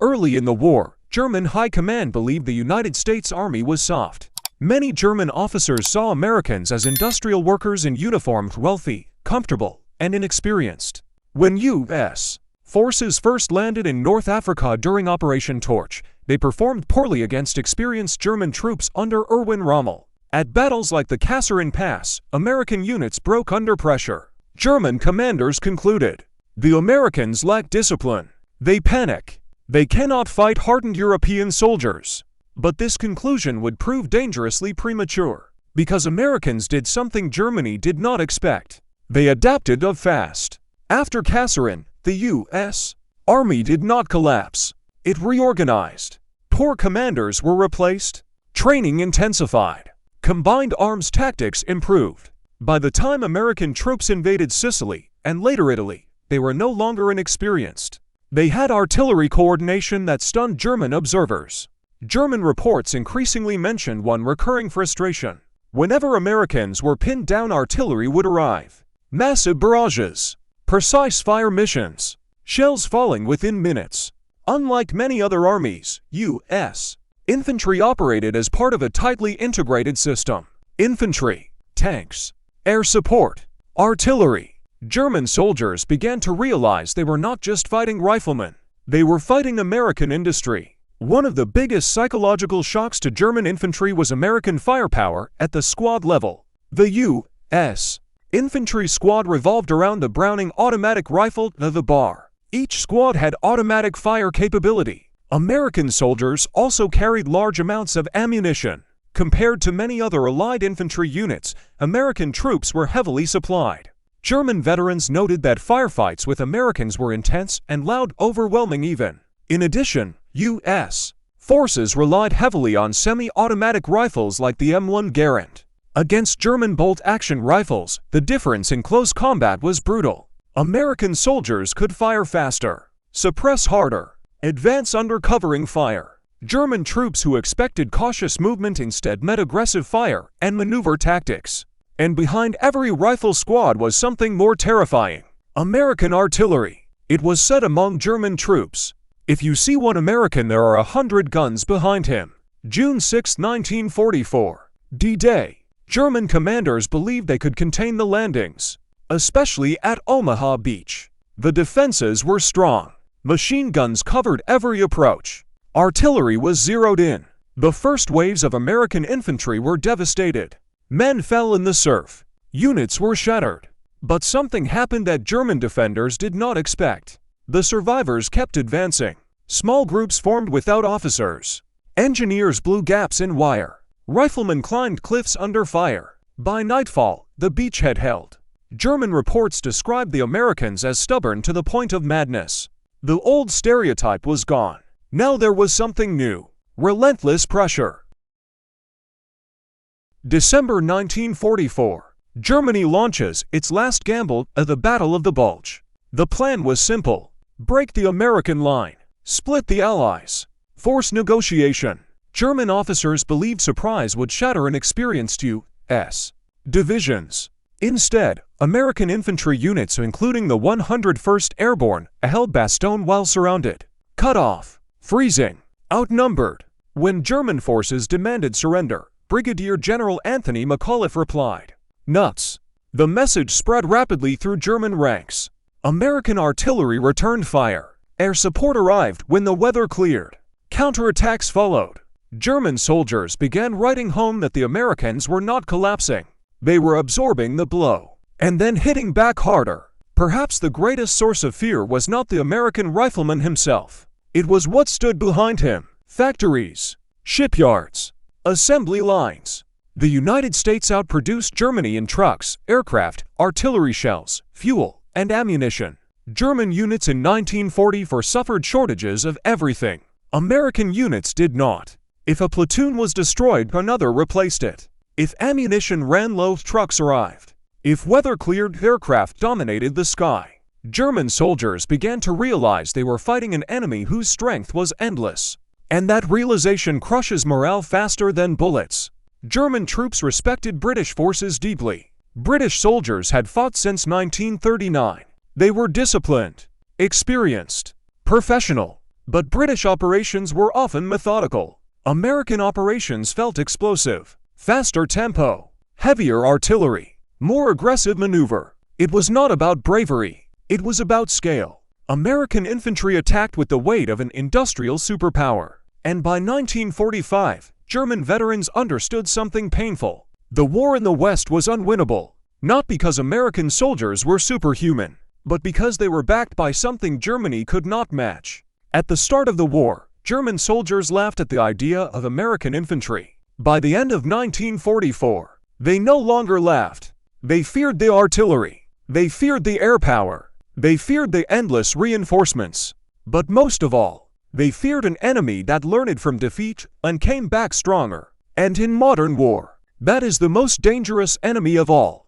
Early in the war, German high command believed the United States Army was soft. Many German officers saw Americans as industrial workers in uniform, wealthy, comfortable, and inexperienced. When U.S. forces first landed in North Africa during Operation Torch, they performed poorly against experienced German troops under Erwin Rommel. At battles like the Kasserine Pass, American units broke under pressure. German commanders concluded, "The Americans lack discipline. They panic. They cannot fight hardened European soldiers." But this conclusion would prove dangerously premature, because Americans did something Germany did not expect. They adapted fast. After Kasserine, the U.S. Army did not collapse. It reorganized. Poor commanders were replaced. Training intensified. Combined arms tactics improved. By the time American troops invaded Sicily, and later Italy, they were no longer inexperienced. They had artillery coordination that stunned German observers. German reports increasingly mentioned one recurring frustration. Whenever Americans were pinned down, artillery would arrive. Massive barrages. Precise fire missions. Shells falling within minutes. Unlike many other armies, U.S. infantry operated as part of a tightly integrated system. Infantry, tanks, air support, artillery. German soldiers began to realize they were not just fighting riflemen. They were fighting American industry. One of the biggest psychological shocks to German infantry was American firepower at the squad level. The U.S. infantry squad revolved around the Browning automatic rifle, the bar. Each squad had automatic fire capability. American soldiers also carried large amounts of ammunition. Compared to many other Allied infantry units, American troops were heavily supplied. German veterans noted that firefights with Americans were intense and loud, overwhelming even. In addition, U.S. forces relied heavily on semi-automatic rifles like the M1 Garand. Against German bolt-action rifles, the difference in close combat was brutal. American soldiers could fire faster, suppress harder, advance under covering fire. German troops who expected cautious movement instead met aggressive fire and maneuver tactics. And behind every rifle squad was something more terrifying: American artillery. It was said among German troops, "If you see one American, there are 100 guns behind him." June 6, 1944. D-Day. German commanders believed they could contain the landings, especially at Omaha Beach. The defenses were strong. Machine guns covered every approach. Artillery was zeroed in. The first waves of American infantry were devastated. Men fell in the surf. Units were shattered. But something happened that German defenders did not expect. The survivors kept advancing. Small groups formed without officers. Engineers blew gaps in wire. Riflemen climbed cliffs under fire. By nightfall, the beachhead held. German reports described the Americans as stubborn to the point of madness. The old stereotype was gone. Now there was something new: relentless pressure. December 1944. Germany launches its last gamble at the Battle of the Bulge. The plan was simple: break the American line, split the Allies, force negotiation. German officers believed surprise would shatter inexperienced U.S. divisions. Instead, American infantry units, including the 101st Airborne, held Bastogne while surrounded, cut off, freezing, outnumbered. When German forces demanded surrender, Brigadier General Anthony McAuliffe replied, "Nuts." The message spread rapidly through German ranks. American artillery returned fire. Air support arrived when the weather cleared. Counterattacks followed. German soldiers began writing home that the Americans were not collapsing. They were absorbing the blow, and then hitting back harder. Perhaps the greatest source of fear was not the American rifleman himself. It was what stood behind him: factories, shipyards, assembly lines. The United States outproduced Germany in trucks, aircraft, artillery shells, fuel, and ammunition. German units in 1944 suffered shortages of everything. American units did not. If a platoon was destroyed, another replaced it. If ammunition ran low, trucks arrived. If weather cleared, aircraft dominated the sky. German soldiers began to realize they were fighting an enemy whose strength was endless. And that realization crushes morale faster than bullets. German troops respected British forces deeply. British soldiers had fought since 1939. They were disciplined, experienced, professional. But British operations were often methodical. American operations felt explosive, faster tempo, heavier artillery, more aggressive maneuver. It was not about bravery, it was about scale. American infantry attacked with the weight of an industrial superpower. And by 1945, German veterans understood something painful. The war in the West was unwinnable, not because American soldiers were superhuman, but because they were backed by something Germany could not match. At the start of the war, German soldiers laughed at the idea of American infantry. By the end of 1944, they no longer laughed. They feared the artillery. They feared the air power. They feared the endless reinforcements. But most of all, they feared an enemy that learned from defeat and came back stronger. And in modern war, that is the most dangerous enemy of all.